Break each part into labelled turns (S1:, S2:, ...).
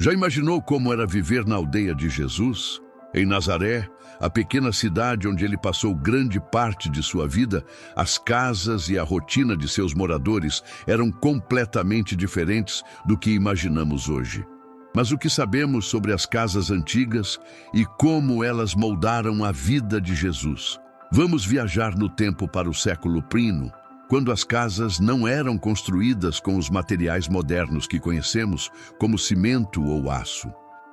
S1: Já imaginou como era viver na aldeia de Jesus? Em Nazaré, a pequena cidade onde ele passou grande parte de sua vida, as casas e a rotina de seus moradores eram completamente diferentes do que imaginamos hoje. Mas o que sabemos sobre as casas antigas e como elas moldaram a vida de Jesus? Vamos viajar no tempo para o século I, quando as casas não eram construídas com os materiais modernos que conhecemos, como cimento ou aço.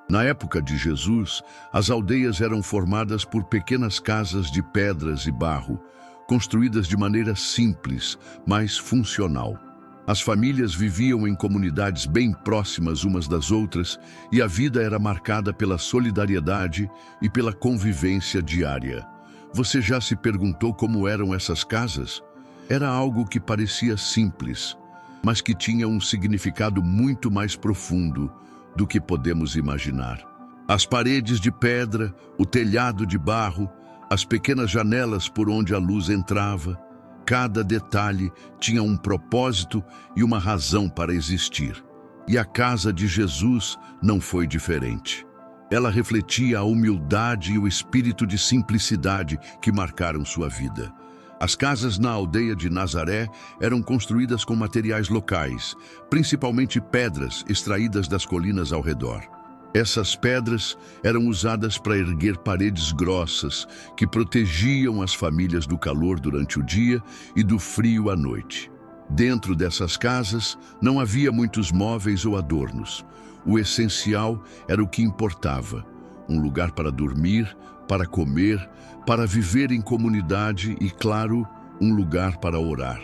S1: Na época de Jesus, as aldeias eram formadas por pequenas casas de pedras e barro, construídas de maneira simples, mas funcional. As famílias viviam em comunidades bem próximas umas das outras e a vida era marcada pela solidariedade e pela convivência diária. Você já se perguntou como eram essas casas? Era algo que parecia simples, mas que tinha um significado muito mais profundo do que podemos imaginar. As paredes de pedra, o telhado de barro, as pequenas janelas por onde a luz entrava, cada detalhe tinha um propósito e uma razão para existir. E a casa de Jesus não foi diferente. Ela refletia a humildade e o espírito de simplicidade que marcaram sua vida. As casas na aldeia de Nazaré eram construídas com materiais locais, principalmente pedras extraídas das colinas ao redor. Essas pedras eram usadas para erguer paredes grossas que protegiam as famílias do calor durante o dia e do frio à noite. Dentro dessas casas não havia muitos móveis ou adornos. O essencial era o que importava: um lugar para dormir, para comer, para viver em comunidade e, claro, um lugar para orar.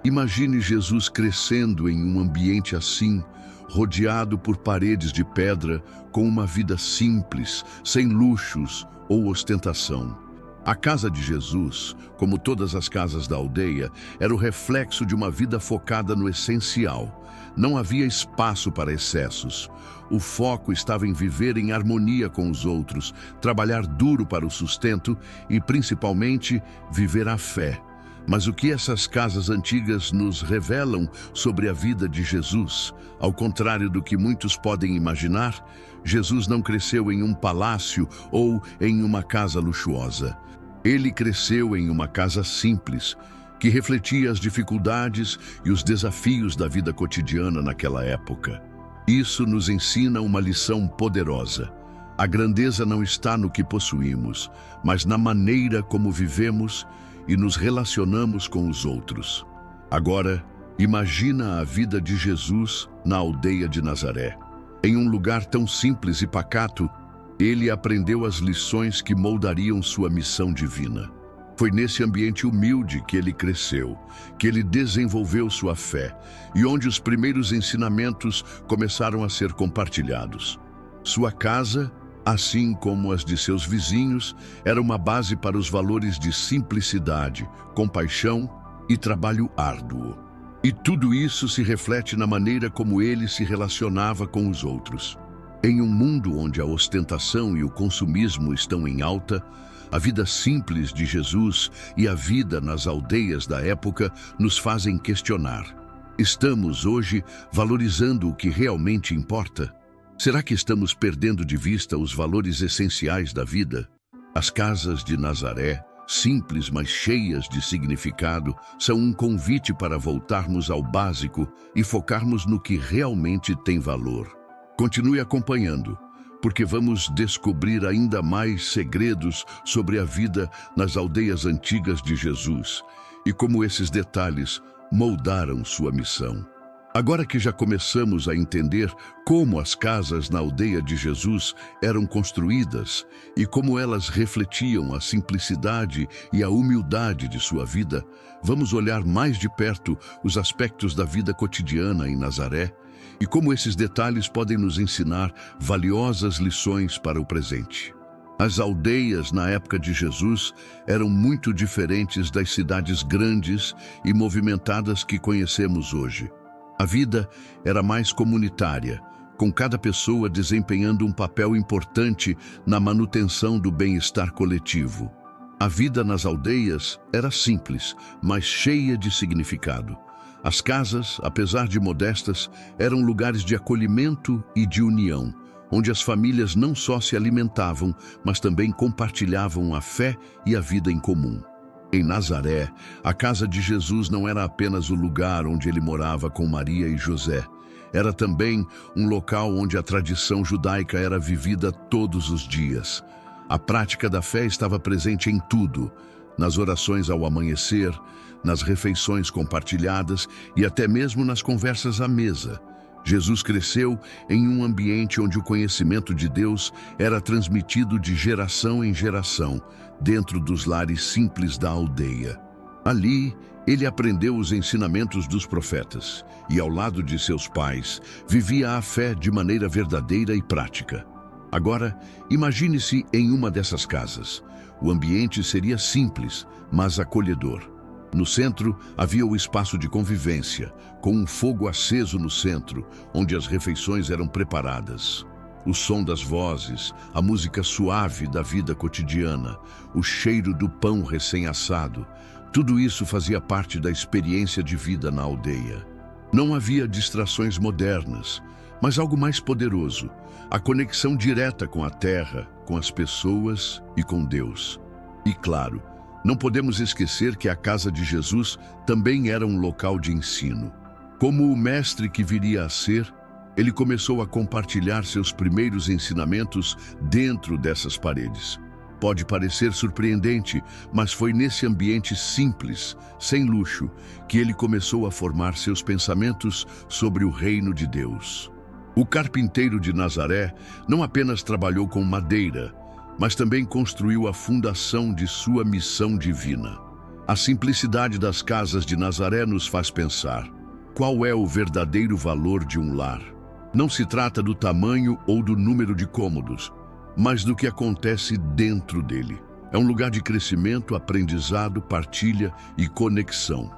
S1: Imagine Jesus crescendo em um ambiente assim, rodeado por paredes de pedra, com uma vida simples, sem luxos ou ostentação. A casa de Jesus, como todas as casas da aldeia, era o reflexo de uma vida focada no essencial. Não havia espaço para excessos. O foco estava em viver em harmonia com os outros, trabalhar duro para o sustento e, principalmente, viver a fé. Mas o que essas casas antigas nos revelam sobre a vida de Jesus? Ao contrário do que muitos podem imaginar, Jesus não cresceu em um palácio ou em uma casa luxuosa. Ele cresceu em uma casa simples, que refletia as dificuldades e os desafios da vida cotidiana naquela época. Isso nos ensina uma lição poderosa. A grandeza não está no que possuímos, mas na maneira como vivemos e nos relacionamos com os outros. Agora, imagina a vida de Jesus na aldeia de Nazaré. Em um lugar tão simples e pacato, ele aprendeu as lições que moldariam sua missão divina. Foi nesse ambiente humilde que ele cresceu, que ele desenvolveu sua fé e onde os primeiros ensinamentos começaram a ser compartilhados. Sua casa, assim como as de seus vizinhos, era uma base para os valores de simplicidade, compaixão e trabalho árduo. E tudo isso se reflete na maneira como ele se relacionava com os outros. Em um mundo onde a ostentação e o consumismo estão em alta, a vida simples de Jesus e a vida nas aldeias da época nos fazem questionar: estamos hoje valorizando o que realmente importa? Será que estamos perdendo de vista os valores essenciais da vida? As casas de Nazaré, simples mas cheias de significado, são um convite para voltarmos ao básico e focarmos no que realmente tem valor. Continue acompanhando, porque vamos descobrir ainda mais segredos sobre a vida nas aldeias antigas de Jesus e como esses detalhes moldaram sua missão. Agora que já começamos a entender como as casas na aldeia de Jesus eram construídas e como elas refletiam a simplicidade e a humildade de sua vida, vamos olhar mais de perto os aspectos da vida cotidiana em Nazaré e como esses detalhes podem nos ensinar valiosas lições para o presente. As aldeias na época de Jesus eram muito diferentes das cidades grandes e movimentadas que conhecemos hoje. A vida era mais comunitária, com cada pessoa desempenhando um papel importante na manutenção do bem-estar coletivo. A vida nas aldeias era simples, mas cheia de significado. As casas, apesar de modestas, eram lugares de acolhimento e de união, onde as famílias não só se alimentavam, mas também compartilhavam a fé e a vida em comum. Em Nazaré, a casa de Jesus não era apenas o lugar onde ele morava com Maria e José. Era também um local onde a tradição judaica era vivida todos os dias. A prática da fé estava presente em tudo, nas orações ao amanhecer, nas refeições compartilhadas e até mesmo nas conversas à mesa. Jesus cresceu em um ambiente onde o conhecimento de Deus era transmitido de geração em geração, dentro dos lares simples da aldeia. Ali, ele aprendeu os ensinamentos dos profetas e, ao lado de seus pais, vivia a fé de maneira verdadeira e prática. Agora, imagine-se em uma dessas casas. O ambiente seria simples, mas acolhedor. No centro, havia o espaço de convivência, com um fogo aceso no centro, onde as refeições eram preparadas. O som das vozes, a música suave da vida cotidiana, o cheiro do pão recém-assado, tudo isso fazia parte da experiência de vida na aldeia. Não havia distrações modernas, mas algo mais poderoso, a conexão direta com a terra, com as pessoas e com Deus. E claro, não podemos esquecer que a casa de Jesus também era um local de ensino. Como o mestre que viria a ser, ele começou a compartilhar seus primeiros ensinamentos dentro dessas paredes. Pode parecer surpreendente, mas foi nesse ambiente simples, sem luxo, que ele começou a formar seus pensamentos sobre o reino de Deus. O carpinteiro de Nazaré não apenas trabalhou com madeira, mas também construiu a fundação de sua missão divina. A simplicidade das casas de Nazaré nos faz pensar: qual é o verdadeiro valor de um lar? Não se trata do tamanho ou do número de cômodos, mas do que acontece dentro dele. É um lugar de crescimento, aprendizado, partilha e conexão.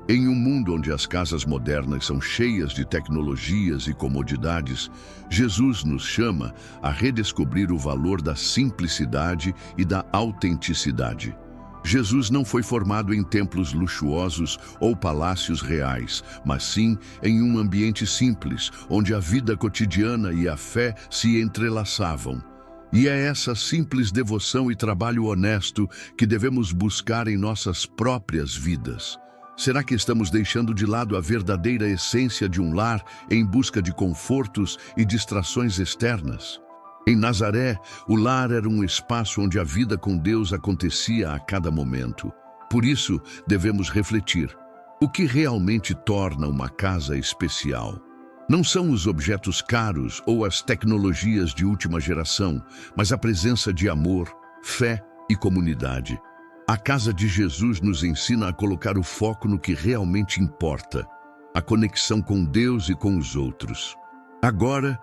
S1: Em um mundo onde as casas modernas são cheias de tecnologias e comodidades, Jesus nos chama a redescobrir o valor da simplicidade e da autenticidade. Jesus não foi formado em templos luxuosos ou palácios reais, mas sim em um ambiente simples, onde a vida cotidiana e a fé se entrelaçavam. E é essa simples devoção e trabalho honesto que devemos buscar em nossas próprias vidas. Será que estamos deixando de lado a verdadeira essência de um lar em busca de confortos e distrações externas? Em Nazaré, o lar era um espaço onde a vida com Deus acontecia a cada momento. Por isso, devemos refletir: o que realmente torna uma casa especial? Não são os objetos caros ou as tecnologias de última geração, mas a presença de amor, fé e comunidade. A casa de Jesus nos ensina a colocar o foco no que realmente importa, a conexão com Deus e com os outros. Agora,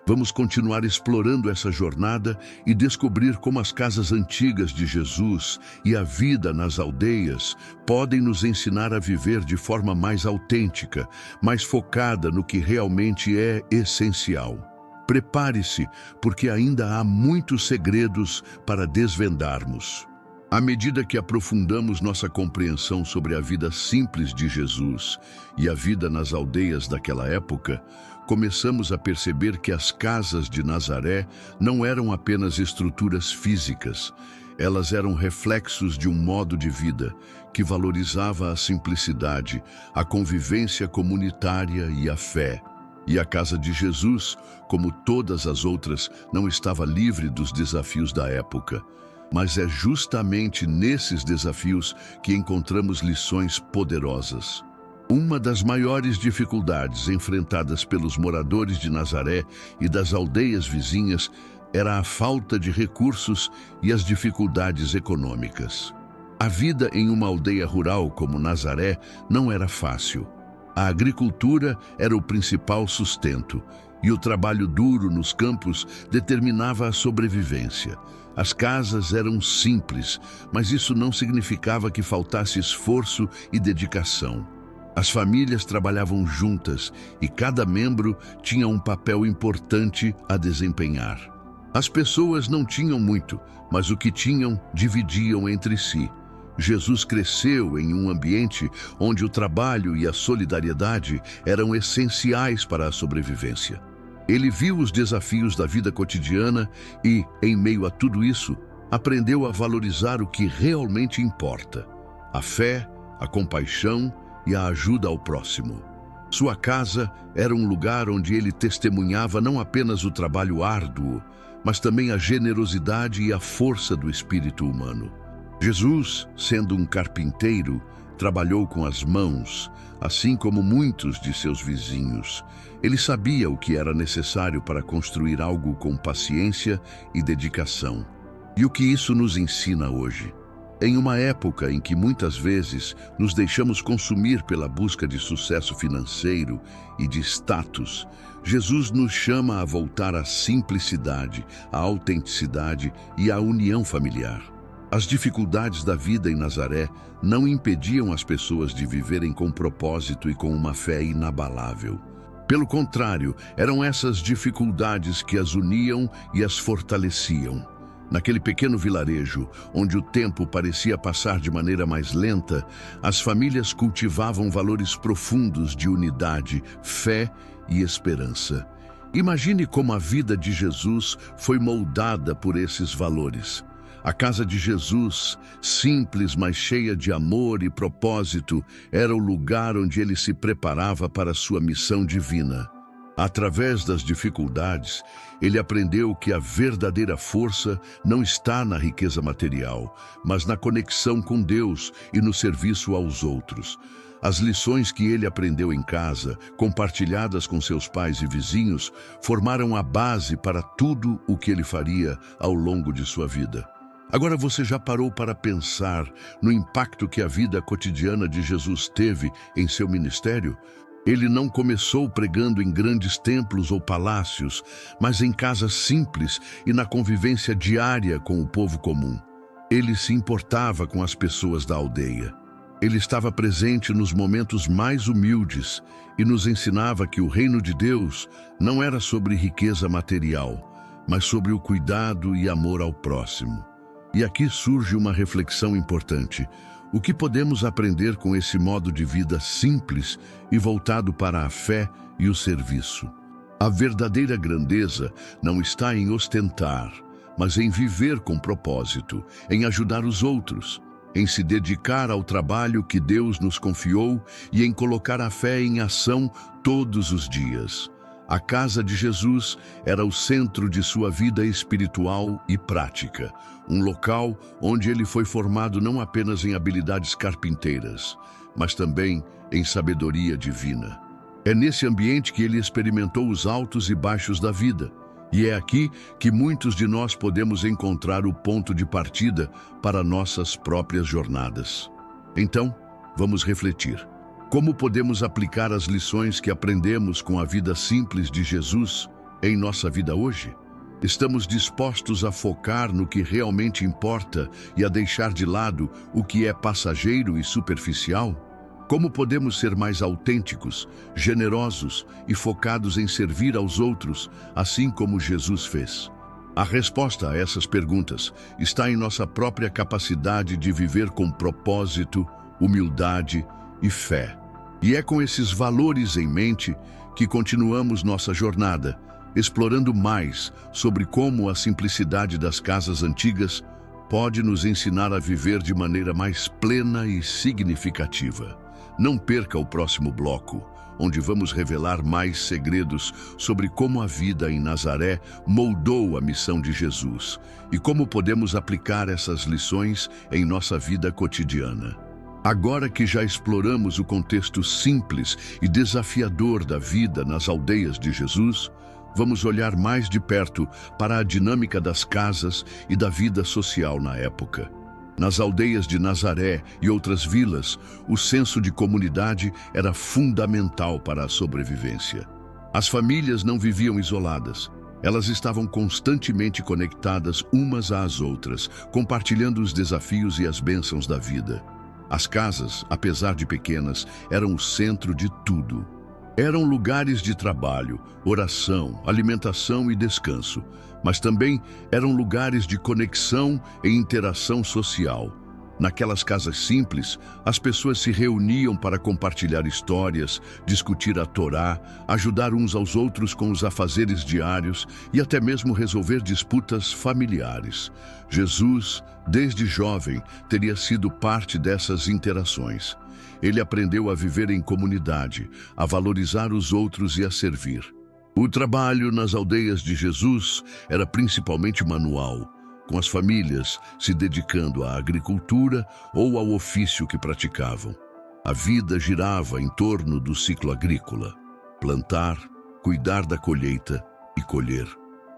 S1: vamos continuar explorando essa jornada e descobrir como as casas antigas de Jesus e a vida nas aldeias podem nos ensinar a viver de forma mais autêntica, mais focada no que realmente é essencial. Prepare-se, porque ainda há muitos segredos para desvendarmos. À medida que aprofundamos nossa compreensão sobre a vida simples de Jesus e a vida nas aldeias daquela época, começamos a perceber que as casas de Nazaré não eram apenas estruturas físicas, elas eram reflexos de um modo de vida que valorizava a simplicidade, a convivência comunitária e a fé. E a casa de Jesus, como todas as outras, não estava livre dos desafios da época. Mas é justamente nesses desafios que encontramos lições poderosas. Uma das maiores dificuldades enfrentadas pelos moradores de Nazaré e das aldeias vizinhas era a falta de recursos e as dificuldades econômicas. A vida em uma aldeia rural como Nazaré não era fácil. A agricultura era o principal sustento, e o trabalho duro nos campos determinava a sobrevivência. As casas eram simples, mas isso não significava que faltasse esforço e dedicação. As famílias trabalhavam juntas e cada membro tinha um papel importante a desempenhar. As pessoas não tinham muito, mas o que tinham, dividiam entre si. Jesus cresceu em um ambiente onde o trabalho e a solidariedade eram essenciais para a sobrevivência. Ele viu os desafios da vida cotidiana e, em meio a tudo isso, aprendeu a valorizar o que realmente importa: a fé, a compaixão e a ajuda ao próximo. Sua casa era um lugar onde ele testemunhava não apenas o trabalho árduo, mas também a generosidade e a força do espírito humano. Jesus, sendo um carpinteiro, trabalhou com as mãos, assim como muitos de seus vizinhos. Ele sabia o que era necessário para construir algo com paciência e dedicação. E o que isso nos ensina hoje? Em uma época em que muitas vezes nos deixamos consumir pela busca de sucesso financeiro e de status, Jesus nos chama a voltar à simplicidade, à autenticidade e à união familiar. As dificuldades da vida em Nazaré não impediam as pessoas de viverem com propósito e com uma fé inabalável. Pelo contrário, eram essas dificuldades que as uniam e as fortaleciam. Naquele pequeno vilarejo, onde o tempo parecia passar de maneira mais lenta, as famílias cultivavam valores profundos de unidade, fé e esperança. Imagine como a vida de Jesus foi moldada por esses valores. A casa de Jesus, simples, mas cheia de amor e propósito, era o lugar onde ele se preparava para a sua missão divina. Através das dificuldades, ele aprendeu que a verdadeira força não está na riqueza material, mas na conexão com Deus e no serviço aos outros. As lições que ele aprendeu em casa, compartilhadas com seus pais e vizinhos, formaram a base para tudo o que ele faria ao longo de sua vida. Agora você já parou para pensar no impacto que a vida cotidiana de Jesus teve em seu ministério? Ele não começou pregando em grandes templos ou palácios, mas em casas simples e na convivência diária com o povo comum. Ele se importava com as pessoas da aldeia. Ele estava presente nos momentos mais humildes e nos ensinava que o reino de Deus não era sobre riqueza material, mas sobre o cuidado e amor ao próximo. E aqui surge uma reflexão importante. O que podemos aprender com esse modo de vida simples e voltado para a fé e o serviço? A verdadeira grandeza não está em ostentar, mas em viver com propósito, em ajudar os outros, em se dedicar ao trabalho que Deus nos confiou e em colocar a fé em ação todos os dias. A casa de Jesus era o centro de sua vida espiritual e prática, um local onde ele foi formado não apenas em habilidades carpinteiras, mas também em sabedoria divina. É nesse ambiente que ele experimentou os altos e baixos da vida, e é aqui que muitos de nós podemos encontrar o ponto de partida para nossas próprias jornadas. Então, vamos refletir. Como podemos aplicar as lições que aprendemos com a vida simples de Jesus em nossa vida hoje? Estamos dispostos a focar no que realmente importa e a deixar de lado o que é passageiro e superficial? Como podemos ser mais autênticos, generosos e focados em servir aos outros, assim como Jesus fez? A resposta a essas perguntas está em nossa própria capacidade de viver com propósito, humildade e fé. E é com esses valores em mente que continuamos nossa jornada, explorando mais sobre como a simplicidade das casas antigas pode nos ensinar a viver de maneira mais plena e significativa. Não perca o próximo bloco, onde vamos revelar mais segredos sobre como a vida em Nazaré moldou a missão de Jesus e como podemos aplicar essas lições em nossa vida cotidiana. Agora que já exploramos o contexto simples e desafiador da vida nas aldeias de Jesus, vamos olhar mais de perto para a dinâmica das casas e da vida social na época. Nas aldeias de Nazaré e outras vilas, o senso de comunidade era fundamental para a sobrevivência. As famílias não viviam isoladas. Elas estavam constantemente conectadas umas às outras, compartilhando os desafios e as bênçãos da vida. As casas, apesar de pequenas, eram o centro de tudo. Eram lugares de trabalho, oração, alimentação e descanso, mas também eram lugares de conexão e interação social. Naquelas casas simples, as pessoas se reuniam para compartilhar histórias, discutir a Torá, ajudar uns aos outros com os afazeres diários e até mesmo resolver disputas familiares. Jesus, desde jovem, teria sido parte dessas interações. Ele aprendeu a viver em comunidade, a valorizar os outros e a servir. O trabalho nas aldeias de Jesus era principalmente manual, com as famílias se dedicando à agricultura ou ao ofício que praticavam. A vida girava em torno do ciclo agrícola: plantar, cuidar da colheita e colher.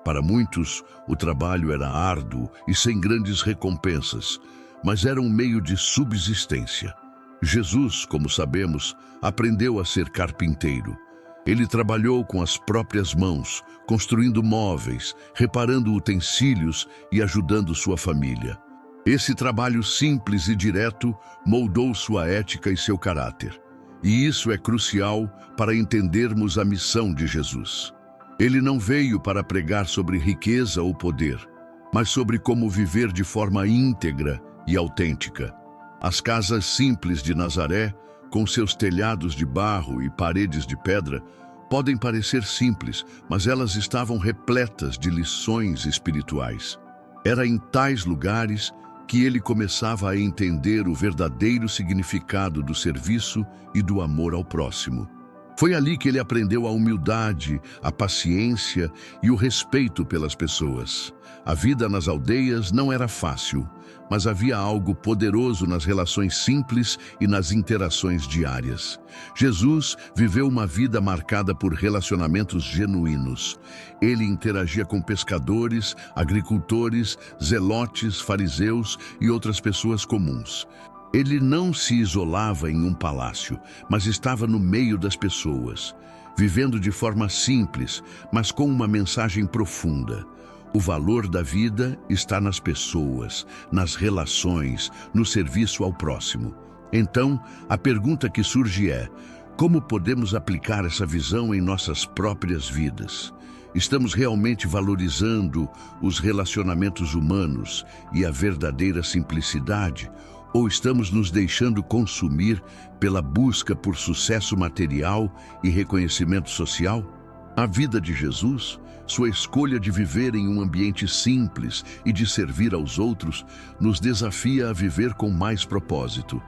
S1: Para muitos, o trabalho era árduo e sem grandes recompensas, mas era um meio de subsistência. Jesus, como sabemos, aprendeu a ser carpinteiro. Ele trabalhou com as próprias mãos, construindo móveis, reparando utensílios e ajudando sua família. Esse trabalho simples e direto moldou sua ética e seu caráter. E isso é crucial para entendermos a missão de Jesus. Ele não veio para pregar sobre riqueza ou poder, mas sobre como viver de forma íntegra e autêntica. As casas simples de Nazaré, com seus telhados de barro e paredes de pedra, podem parecer simples, mas elas estavam repletas de lições espirituais. Era em tais lugares que ele começava a entender o verdadeiro significado do serviço e do amor ao próximo. Foi ali que ele aprendeu a humildade, a paciência e o respeito pelas pessoas. A vida nas aldeias não era fácil, mas havia algo poderoso nas relações simples e nas interações diárias. Jesus viveu uma vida marcada por relacionamentos genuínos. Ele interagia com pescadores, agricultores, zelotes, fariseus e outras pessoas comuns. Ele não se isolava em um palácio, mas estava no meio das pessoas, vivendo de forma simples, mas com uma mensagem profunda. O valor da vida está nas pessoas, nas relações, no serviço ao próximo. Então, a pergunta que surge é: como podemos aplicar essa visão em nossas próprias vidas? Estamos realmente valorizando os relacionamentos humanos e a verdadeira simplicidade? Ou estamos nos deixando consumir pela busca por sucesso material e reconhecimento social? A vida de Jesus, sua escolha de viver em um ambiente simples e de servir aos outros, nos desafia a viver com mais propósito.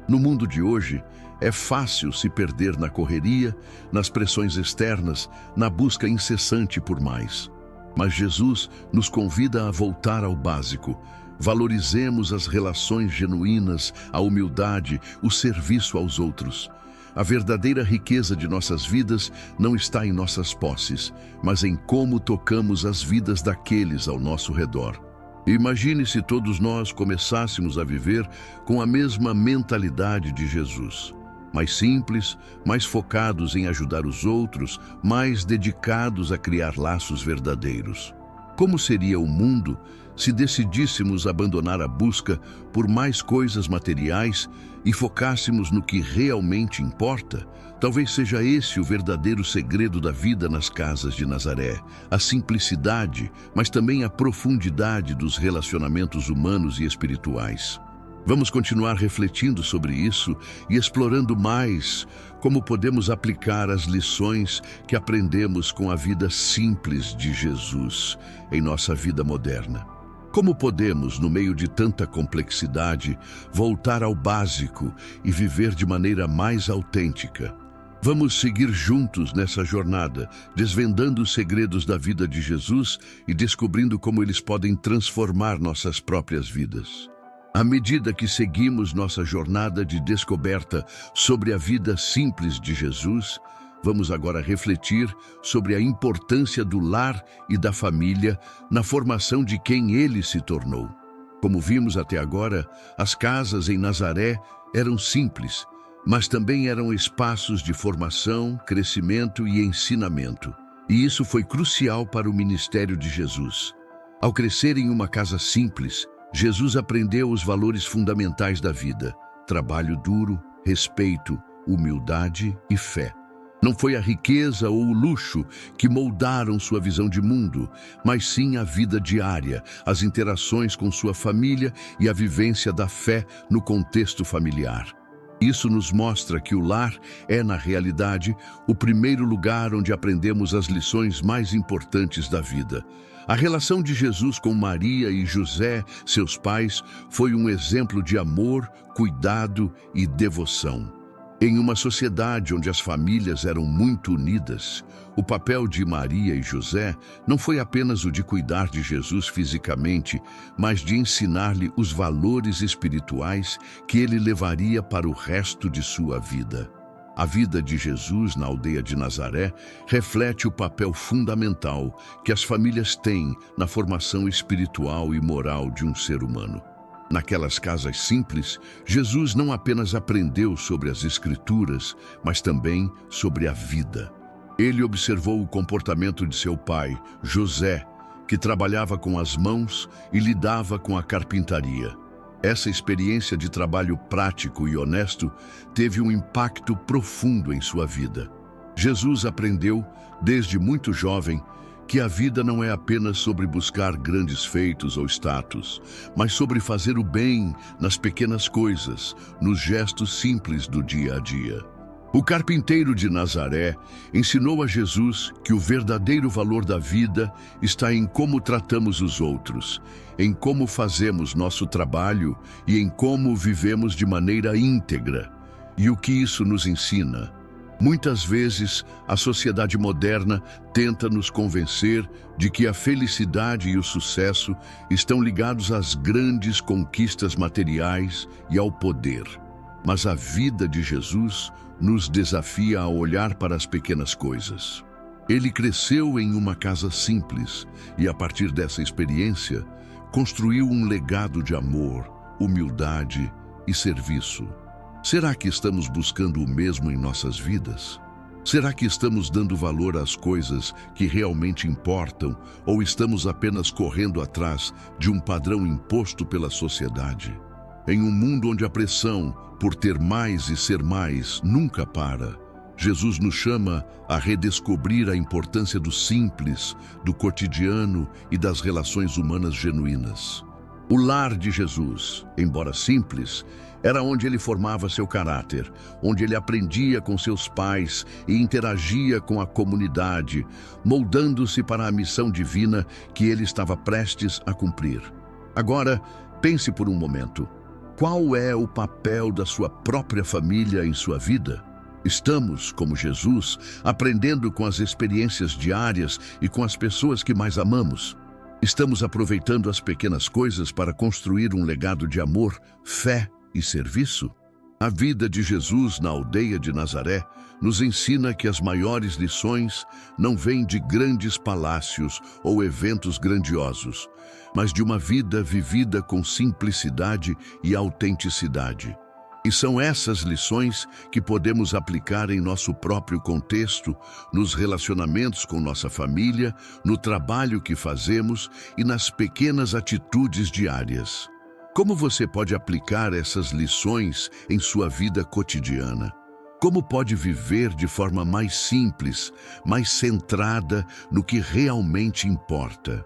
S1: No mundo de hoje, é fácil se perder na correria, nas pressões externas, na busca incessante por mais. Mas Jesus nos convida a voltar ao básico. Valorizemos as relações genuínas, a humildade, o serviço aos outros. A verdadeira riqueza de nossas vidas não está em nossas posses, mas em como tocamos as vidas daqueles ao nosso redor. Imagine se todos nós começássemos a viver com a mesma mentalidade de Jesus. Mais simples, mais focados em ajudar os outros, mais dedicados a criar laços verdadeiros. Como seria o mundo se decidíssemos abandonar a busca por mais coisas materiais e focássemos no que realmente importa? Talvez seja esse o verdadeiro segredo da vida nas casas de Nazaré. A simplicidade, mas também a profundidade dos relacionamentos humanos e espirituais. Vamos continuar refletindo sobre isso e explorando mais como podemos aplicar as lições que aprendemos com a vida simples de Jesus em nossa vida moderna. Como podemos, no meio de tanta complexidade, voltar ao básico e viver de maneira mais autêntica? Vamos seguir juntos nessa jornada, desvendando os segredos da vida de Jesus e descobrindo como eles podem transformar nossas próprias vidas. À medida que seguimos nossa jornada de descoberta sobre a vida simples de Jesus, vamos agora refletir sobre a importância do lar e da família na formação de quem ele se tornou. Como vimos até agora, as casas em Nazaré eram simples, mas também eram espaços de formação, crescimento e ensinamento. E isso foi crucial para o ministério de Jesus. Ao crescer em uma casa simples, Jesus aprendeu os valores fundamentais da vida: trabalho duro, respeito, humildade e fé. Não foi a riqueza ou o luxo que moldaram sua visão de mundo, mas sim a vida diária, as interações com sua família e a vivência da fé no contexto familiar. Isso nos mostra que o lar é, na realidade, o primeiro lugar onde aprendemos as lições mais importantes da vida. A relação de Jesus com Maria e José, seus pais, foi um exemplo de amor, cuidado e devoção. Em uma sociedade onde as famílias eram muito unidas, o papel de Maria e José não foi apenas o de cuidar de Jesus fisicamente, mas de ensinar-lhe os valores espirituais que ele levaria para o resto de sua vida. A vida de Jesus na aldeia de Nazaré reflete o papel fundamental que as famílias têm na formação espiritual e moral de um ser humano. Naquelas casas simples, Jesus não apenas aprendeu sobre as Escrituras, mas também sobre a vida. Ele observou o comportamento de seu pai, José, que trabalhava com as mãos e lidava com a carpintaria. Essa experiência de trabalho prático e honesto teve um impacto profundo em sua vida. Jesus aprendeu, desde muito jovem, que a vida não é apenas sobre buscar grandes feitos ou status, mas sobre fazer o bem nas pequenas coisas, nos gestos simples do dia a dia. O carpinteiro de Nazaré ensinou a Jesus que o verdadeiro valor da vida está em como tratamos os outros, em como fazemos nosso trabalho e em como vivemos de maneira íntegra. E o que isso nos ensina? Muitas vezes, a sociedade moderna tenta nos convencer de que a felicidade e o sucesso estão ligados às grandes conquistas materiais e ao poder. Mas a vida de Jesus nos desafia a olhar para as pequenas coisas. Ele cresceu em uma casa simples e, a partir dessa experiência, construiu um legado de amor, humildade e serviço. Será que estamos buscando o mesmo em nossas vidas? Será que estamos dando valor às coisas que realmente importam ou estamos apenas correndo atrás de um padrão imposto pela sociedade? Em um mundo onde a pressão por ter mais e ser mais nunca para, Jesus nos chama a redescobrir a importância do simples, do cotidiano e das relações humanas genuínas. O lar de Jesus, embora simples, era onde ele formava seu caráter, onde ele aprendia com seus pais e interagia com a comunidade, moldando-se para a missão divina que ele estava prestes a cumprir. Agora, pense por um momento. Qual é o papel da sua própria família em sua vida? Estamos, como Jesus, aprendendo com as experiências diárias e com as pessoas que mais amamos. Estamos aproveitando as pequenas coisas para construir um legado de amor, fé e serviço? A vida de Jesus na aldeia de Nazaré nos ensina que as maiores lições não vêm de grandes palácios ou eventos grandiosos, mas de uma vida vivida com simplicidade e autenticidade. E são essas lições que podemos aplicar em nosso próprio contexto, nos relacionamentos com nossa família, no trabalho que fazemos e nas pequenas atitudes diárias. Como você pode aplicar essas lições em sua vida cotidiana? Como pode viver de forma mais simples, mais centrada no que realmente importa?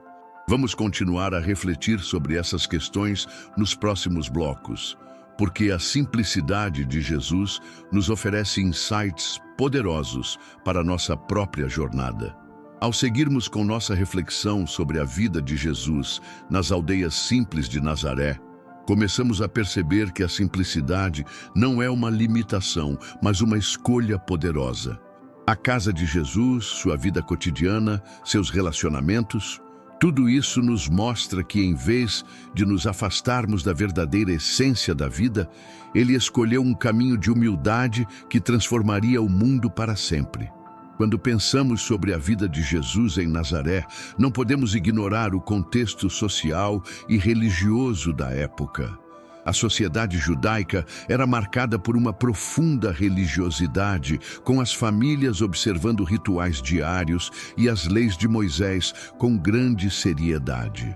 S1: Vamos continuar a refletir sobre essas questões nos próximos blocos, porque a simplicidade de Jesus nos oferece insights poderosos para a nossa própria jornada. Ao seguirmos com nossa reflexão sobre a vida de Jesus nas aldeias simples de Nazaré, começamos a perceber que a simplicidade não é uma limitação, mas uma escolha poderosa. A casa de Jesus, sua vida cotidiana, seus relacionamentos, tudo isso nos mostra que, em vez de nos afastarmos da verdadeira essência da vida, ele escolheu um caminho de humildade que transformaria o mundo para sempre. Quando pensamos sobre a vida de Jesus em Nazaré, não podemos ignorar o contexto social e religioso da época. A sociedade judaica era marcada por uma profunda religiosidade, com as famílias observando rituais diários e as leis de Moisés com grande seriedade.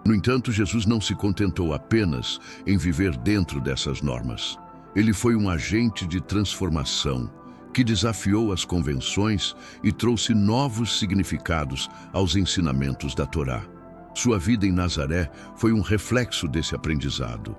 S1: No entanto, Jesus não se contentou apenas em viver dentro dessas normas. Ele foi um agente de transformação, que desafiou as convenções e trouxe novos significados aos ensinamentos da Torá. Sua vida em Nazaré foi um reflexo desse aprendizado.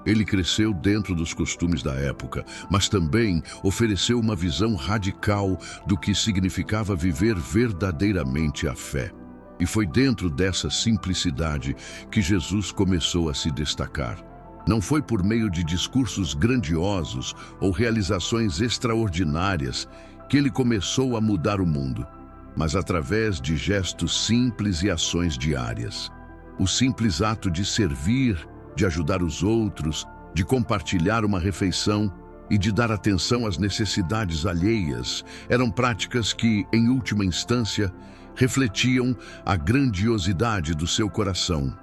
S1: Ele cresceu dentro dos costumes da época, mas também ofereceu uma visão radical do que significava viver verdadeiramente a fé. E foi dentro dessa simplicidade que Jesus começou a se destacar. Não foi por meio de discursos grandiosos ou realizações extraordinárias que ele começou a mudar o mundo, mas através de gestos simples e ações diárias. O simples ato de servir, de ajudar os outros, de compartilhar uma refeição e de dar atenção às necessidades alheias eram práticas que, em última instância, refletiam a grandiosidade do seu coração.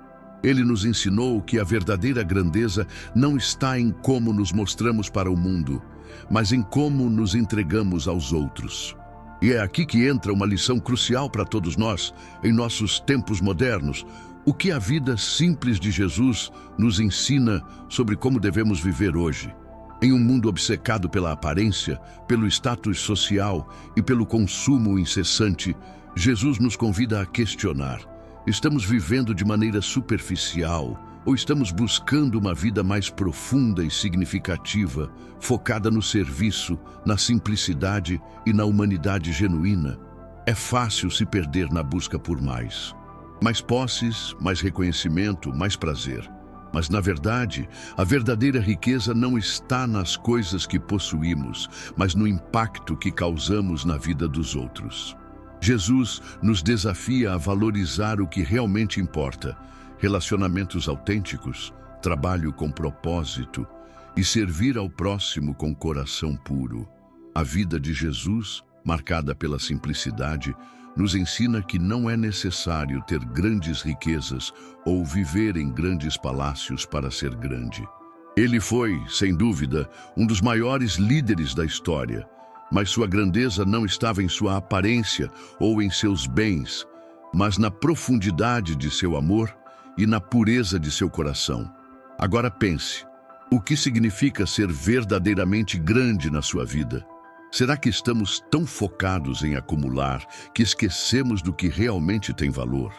S1: Ele nos ensinou que a verdadeira grandeza não está em como nos mostramos para o mundo, mas em como nos entregamos aos outros. E é aqui que entra uma lição crucial para todos nós, em nossos tempos modernos. O que a vida simples de Jesus nos ensina sobre como devemos viver hoje. Em um mundo obcecado pela aparência, pelo status social e pelo consumo incessante, Jesus nos convida a questionar: estamos vivendo de maneira superficial ou estamos buscando uma vida mais profunda e significativa, focada no serviço, na simplicidade e na humanidade genuína? É fácil se perder na busca por mais posses, mais reconhecimento, mais prazer. Mas, na verdade, a verdadeira riqueza não está nas coisas que possuímos, mas no impacto que causamos na vida dos outros. Jesus nos desafia a valorizar o que realmente importa: relacionamentos autênticos, trabalho com propósito e servir ao próximo com coração puro. A vida de Jesus, marcada pela simplicidade, nos ensina que não é necessário ter grandes riquezas ou viver em grandes palácios para ser grande. Ele foi, sem dúvida, um dos maiores líderes da história, mas sua grandeza não estava em sua aparência ou em seus bens, mas na profundidade de seu amor e na pureza de seu coração. Agora pense, o que significa ser verdadeiramente grande na sua vida? Será que estamos tão focados em acumular que esquecemos do que realmente tem valor?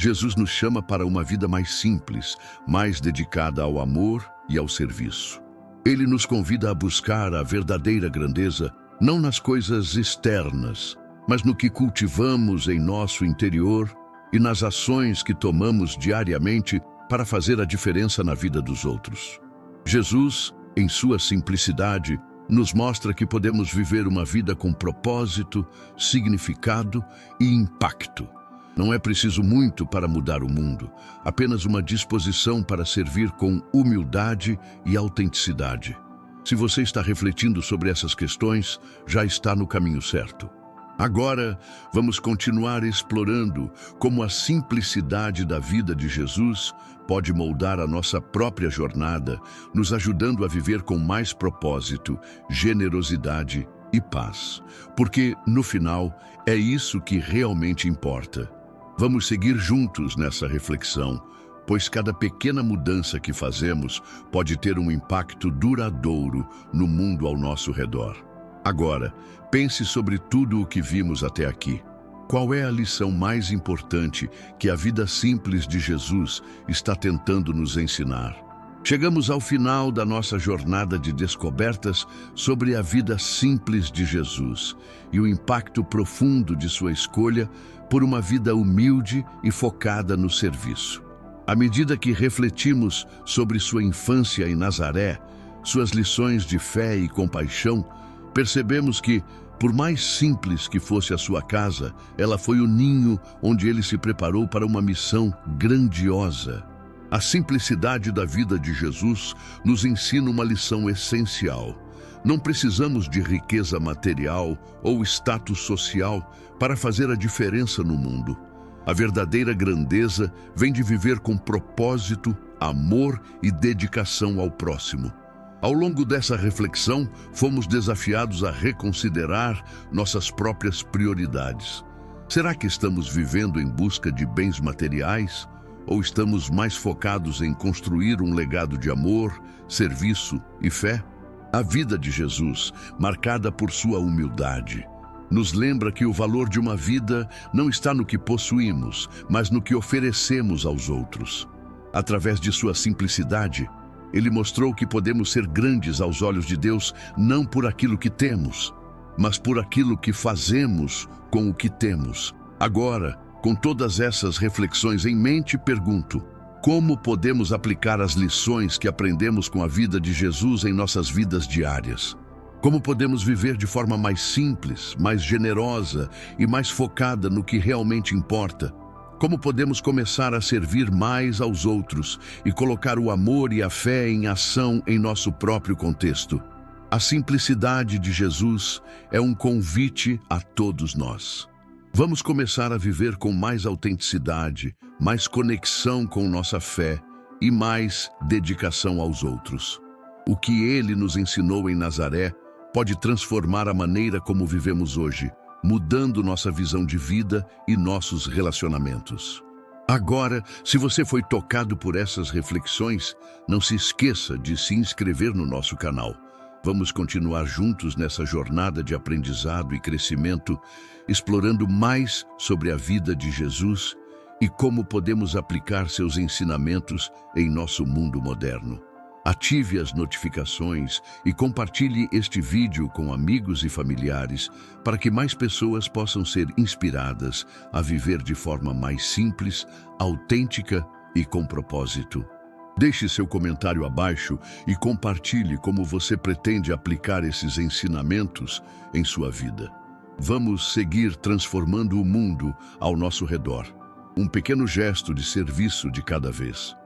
S1: Jesus nos chama para uma vida mais simples, mais dedicada ao amor e ao serviço. Ele nos convida a buscar a verdadeira grandeza não nas coisas externas, mas no que cultivamos em nosso interior e nas ações que tomamos diariamente para fazer a diferença na vida dos outros. Jesus, em sua simplicidade, nos mostra que podemos viver uma vida com propósito, significado e impacto. Não é preciso muito para mudar o mundo, apenas uma disposição para servir com humildade e autenticidade. Se você está refletindo sobre essas questões, já está no caminho certo. Agora, vamos continuar explorando como a simplicidade da vida de Jesus pode moldar a nossa própria jornada, nos ajudando a viver com mais propósito, generosidade e paz. Porque, no final, é isso que realmente importa. Vamos seguir juntos nessa reflexão, pois cada pequena mudança que fazemos pode ter um impacto duradouro no mundo ao nosso redor. Agora, pense sobre tudo o que vimos até aqui. Qual é a lição mais importante que a vida simples de Jesus está tentando nos ensinar? Chegamos ao final da nossa jornada de descobertas sobre a vida simples de Jesus e o impacto profundo de sua escolha por uma vida humilde e focada no serviço. À medida que refletimos sobre sua infância em Nazaré, suas lições de fé e compaixão, percebemos que, por mais simples que fosse a sua casa, ela foi o ninho onde ele se preparou para uma missão grandiosa. A simplicidade da vida de Jesus nos ensina uma lição essencial. Não precisamos de riqueza material ou status social para fazer a diferença no mundo. A verdadeira grandeza vem de viver com propósito, amor e dedicação ao próximo. Ao longo dessa reflexão, fomos desafiados a reconsiderar nossas próprias prioridades. Será que estamos vivendo em busca de bens materiais? Ou estamos mais focados em construir um legado de amor, serviço e fé? A vida de Jesus, marcada por sua humildade, nos lembra que o valor de uma vida não está no que possuímos, mas no que oferecemos aos outros. Através de sua simplicidade, ele mostrou que podemos ser grandes aos olhos de Deus não por aquilo que temos, mas por aquilo que fazemos com o que temos. Agora, com todas essas reflexões em mente, pergunto: como podemos aplicar as lições que aprendemos com a vida de Jesus em nossas vidas diárias? Como podemos viver de forma mais simples, mais generosa e mais focada no que realmente importa? Como podemos começar a servir mais aos outros e colocar o amor e a fé em ação em nosso próprio contexto? A simplicidade de Jesus é um convite a todos nós. Vamos começar a viver com mais autenticidade, mais conexão com nossa fé e mais dedicação aos outros. O que ele nos ensinou em Nazaré pode transformar a maneira como vivemos hoje, mudando nossa visão de vida e nossos relacionamentos. Agora, se você foi tocado por essas reflexões, não se esqueça de se inscrever no nosso canal. Vamos continuar juntos nessa jornada de aprendizado e crescimento, explorando mais sobre a vida de Jesus e como podemos aplicar seus ensinamentos em nosso mundo moderno. Ative as notificações e compartilhe este vídeo com amigos e familiares para que mais pessoas possam ser inspiradas a viver de forma mais simples, autêntica e com propósito. Deixe seu comentário abaixo e compartilhe como você pretende aplicar esses ensinamentos em sua vida. Vamos seguir transformando o mundo ao nosso redor, um pequeno gesto de serviço de cada vez.